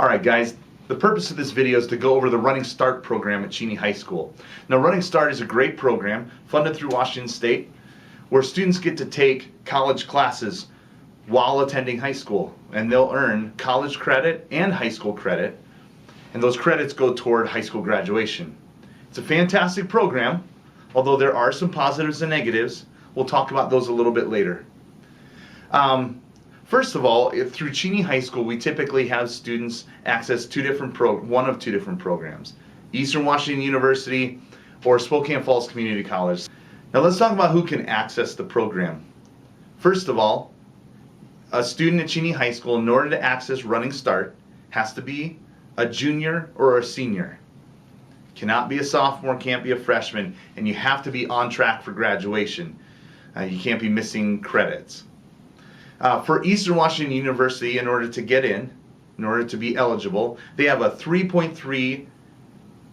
Alright guys, the purpose of this video is to go over the Running Start program at Cheney High School. Now Running Start is a great program funded through Washington State where students get to take college classes while attending high school, and they'll earn college credit and high school credit, and those credits go toward high school graduation. It's a fantastic program, although there are some positives and negatives. We'll talk about those a little bit later. First of all, through Cheney High School, we typically have students access one of two different programs, Eastern Washington University or Spokane Falls Community College. Now let's talk about who can access the program. First of all, a student at Cheney High School, in order to access Running Start, has to be a junior or a senior. Cannot be a sophomore, can't be a freshman, and you have to be on track for graduation. You can't be missing credits. For Eastern Washington University, in order to get in order to be eligible, they have a 3.3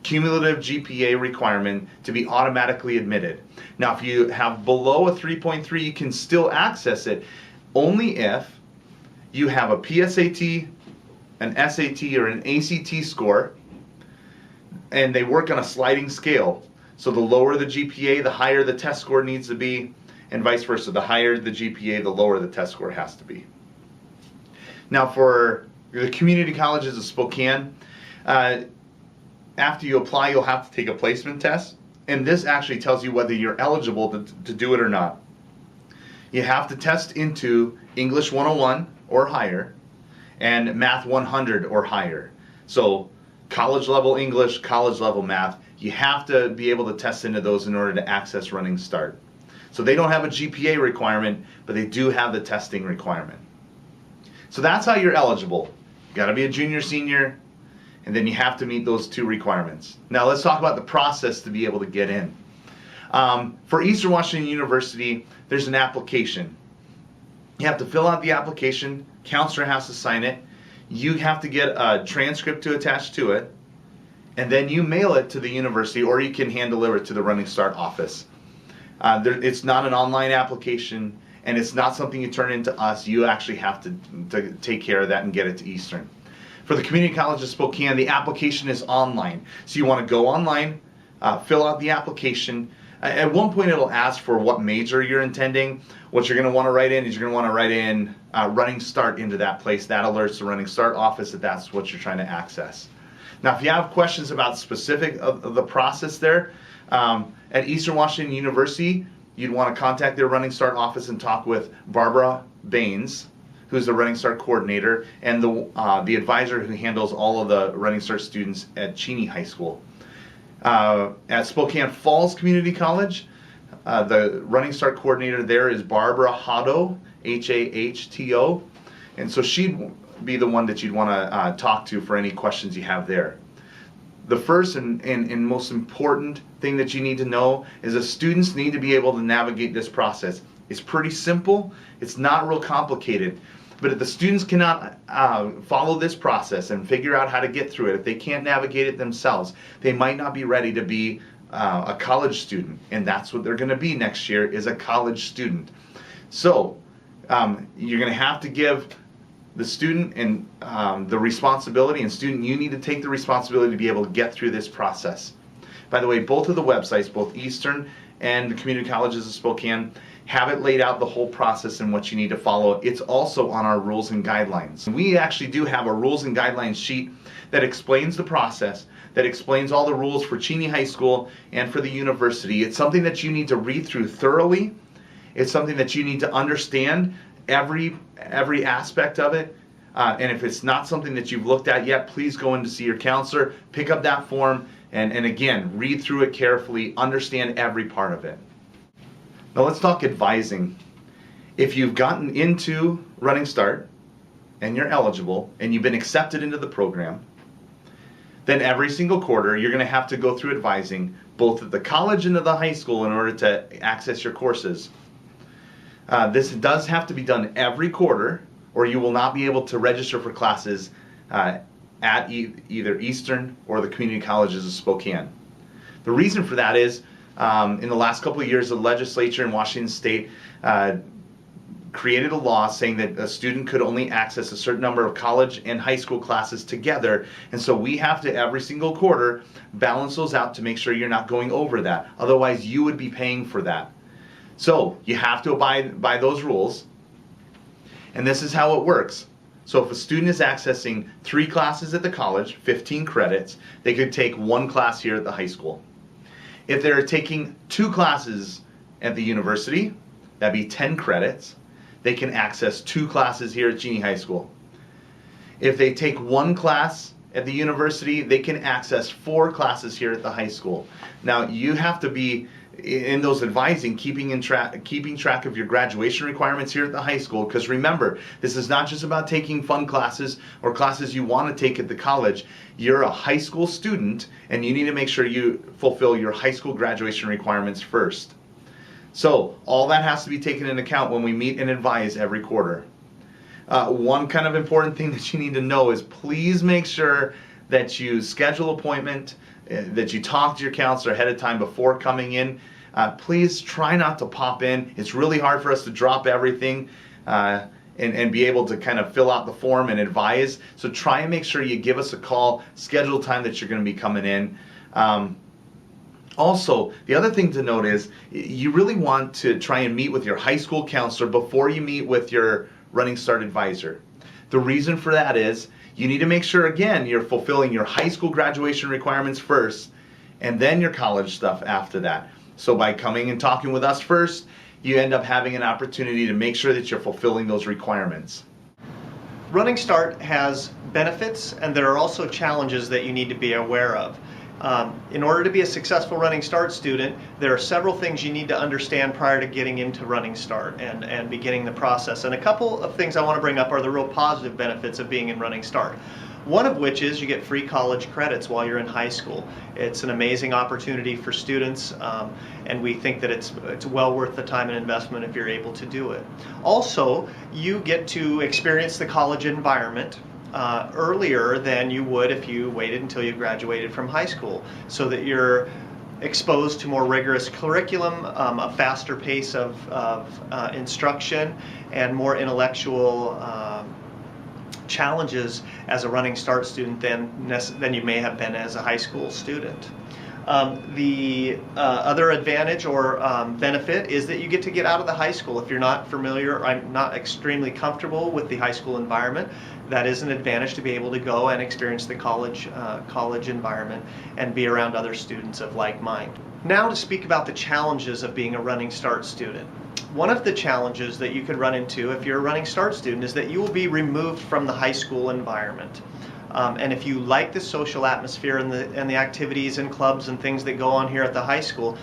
cumulative GPA requirement to be automatically admitted. Now if you have below a 3.3, you can still access it only if you have a PSAT, an SAT, or an ACT score, and they work on a sliding scale. So the lower the GPA, the higher the test score needs to be, and vice versa. The higher the GPA, the lower the test score has to be. Now for the community colleges of Spokane, after you apply, you'll have to take a placement test, and this actually tells you whether you're eligible to do it or not. You have to test into English 101 or higher and Math 100 or higher. So college level English, college level math, you have to be able to test into those in order to access Running Start. So they don't have a GPA requirement, but they do have the testing requirement. So that's how you're eligible. You got to be a junior, senior, and then you have to meet those two requirements. Now let's talk about the process to be able to get in. For Eastern Washington University, there's an application. You have to fill out the application, counselor has to sign it, you have to get a transcript to attach to it, and then you mail it to the university, or you can hand deliver it to the Running Start office. It's not an online application, and it's not something you turn into us. You actually have to take care of that and get it to Eastern. For the Community College of Spokane, the application is online. So you want to go online, fill out the application. At one point it'll ask for what major you're intending. What you're going to want to write in is you're going to want to write in Running Start into that place. That alerts the Running Start office that that's what you're trying to access. Now if you have questions about specific of the process there, at Eastern Washington University, you'd want to contact their Running Start office and talk with Barbara Baines, who's the Running Start coordinator, and the advisor who handles all of the Running Start students at Cheney High School. At Spokane Falls Community College, the Running Start coordinator there is Barbara Hahto, H-A-H-T-O, and so she'd be the one that you'd want to talk to for any questions you have there. The first and most important thing that you need to know is that students need to be able to navigate this process. It's pretty simple, it's not real complicated, but if the students cannot follow this process and figure out how to get through it, if they can't navigate it themselves, they might not be ready to be a college student, and that's what they're going to be next year, is a college student. So you're going to have to give the student and the responsibility, and student, you need to take the responsibility to be able to get through this process. By the way, both of the websites, both Eastern and the Community Colleges of Spokane, have it laid out the whole process and what you need to follow. It's also on our rules and guidelines. We actually do have a rules and guidelines sheet that explains the process, that explains all the rules for Cheney High School and for the university. It's something that you need to read through thoroughly. It's something that you need to understand every aspect of it. And if it's not something that you've looked at yet, please go in to see your counselor, pick up that form, and again, read through it carefully, understand every part of it. Now let's talk advising. If you've gotten into Running Start and you're eligible and you've been accepted into the program, then every single quarter you're going to have to go through advising both at the college and at the high school in order to access your courses. This does have to be done every quarter, or you will not be able to register for classes at either Eastern or the Community Colleges of Spokane. The reason for that is in the last couple of years, the legislature in Washington State created a law saying that a student could only access a certain number of college and high school classes together. And so we have to, every single quarter, balance those out to make sure you're not going over that. Otherwise, you would be paying for that. So you have to abide by those rules. And this is how it works. So if a student is accessing 3 classes at the college, 15 credits, they could take 1 class here at the high school. If they're taking 2 classes at the university, that'd be 10 credits. They can access 2 classes here at Cheney High School. If they take 1 class at the university, they can access 4 classes here at the high school. Now you have to be in those advising, keeping track of your graduation requirements here at the high school, because remember, this is not just about taking fun classes or classes you want to take at the college. You're a high school student and you need to make sure you fulfill your high school graduation requirements first. So all that has to be taken into account when we meet and advise every quarter. One kind of important thing that you need to know is please make sure that you schedule an appointment, that you talk to your counselor ahead of time before coming in. Please try not to pop in. It's really hard for us to drop everything and be able to kind of fill out the form and advise. So try and make sure you give us a call, schedule time that you're going to be coming in. Also, the other thing to note is you really want to try and meet with your high school counselor before you meet with your Running Start advisor. The reason for that is you need to make sure, again, you're fulfilling your high school graduation requirements first and then your college stuff after that. So by coming and talking with us first, you end up having an opportunity to make sure that you're fulfilling those requirements. Running Start has benefits, and there are also challenges that you need to be aware of. In order to be a successful Running Start student, there are several things you need to understand prior to getting into Running Start and beginning the process. And a couple of things I want to bring up are the real positive benefits of being in Running Start. One of which is you get free college credits while you're in high school. It's an amazing opportunity for students, and we think that it's well worth the time and investment if you're able to do it. Also, you get to experience the college environment earlier than you would if you waited until you graduated from high school, so that you're exposed to more rigorous curriculum, a faster pace of instruction, and more intellectual challenges as a Running Start student than you may have been as a high school student. The other advantage or benefit is that you get to get out of the high school. If you're not familiar or not extremely comfortable with the high school environment, that is an advantage to be able to go and experience the college environment and be around other students of like mind. Now to speak about the challenges of being a Running Start student. One of the challenges that you could run into if you're a Running Start student is that you will be removed from the high school environment. And if you like the social atmosphere and the activities and clubs and things that go on here at the high school,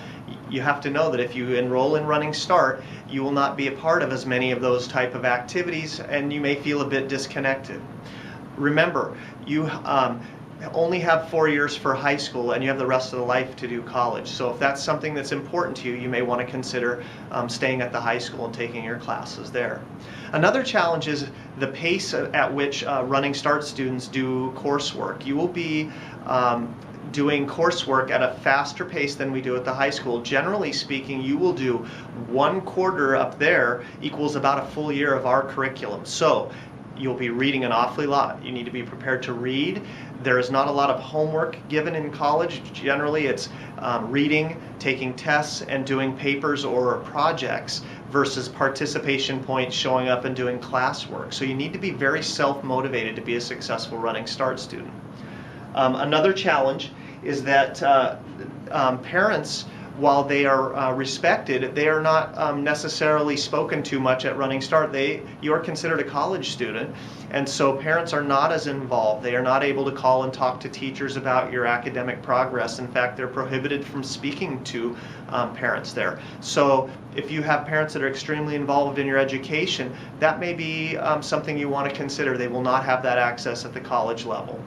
you have to know that if you enroll in Running Start, you will not be a part of as many of those type of activities, and you may feel a bit disconnected. Remember, you only have 4 years for high school and you have the rest of the life to do college. So if that's something that's important to you, you may want to consider staying at the high school and taking your classes there. Another challenge is the pace at which Running Start students do coursework. You will be doing coursework at a faster pace than we do at the high school. Generally speaking, you will do 1 quarter up there equals about a full year of our curriculum. So you'll be reading an awfully lot. You need to be prepared to read. There is not a lot of homework given in college. Generally, it's reading, taking tests, and doing papers or projects versus participation points, showing up and doing classwork. So you need to be very self-motivated to be a successful Running Start student. Another challenge is that parents, while they are respected, they are not necessarily spoken to much at Running Start. You are considered a college student, and so parents are not as involved. They are not able to call and talk to teachers about your academic progress. In fact, they're prohibited from speaking to parents there. So if you have parents that are extremely involved in your education, that may be something you want to consider. They will not have that access at the college level.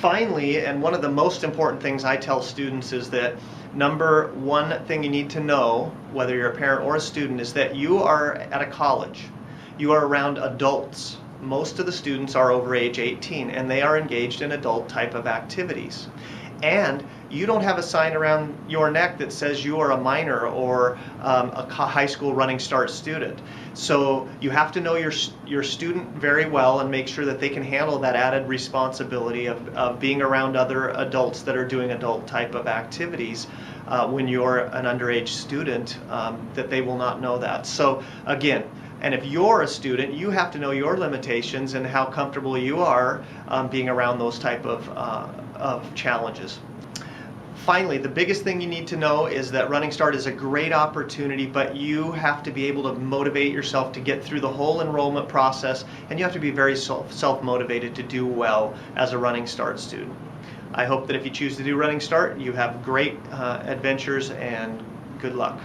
Finally, and one of the most important things I tell students is that number one thing you need to know, whether you're a parent or a student, is that you are at a college. You are around adults. Most of the students are over age 18 and they are engaged in adult type of activities. and you don't have a sign around your neck that says you are a minor or high school Running Start student. So you have to know your student very well and make sure that they can handle that added responsibility of being around other adults that are doing adult type of activities when you're an underage student, that they will not know that. So again, and if you're a student, you have to know your limitations and how comfortable you are being around those type of challenges. Finally, the biggest thing you need to know is that Running Start is a great opportunity, but you have to be able to motivate yourself to get through the whole enrollment process, and you have to be very self-motivated to do well as a Running Start student. I hope that if you choose to do Running Start, you have great adventures and good luck.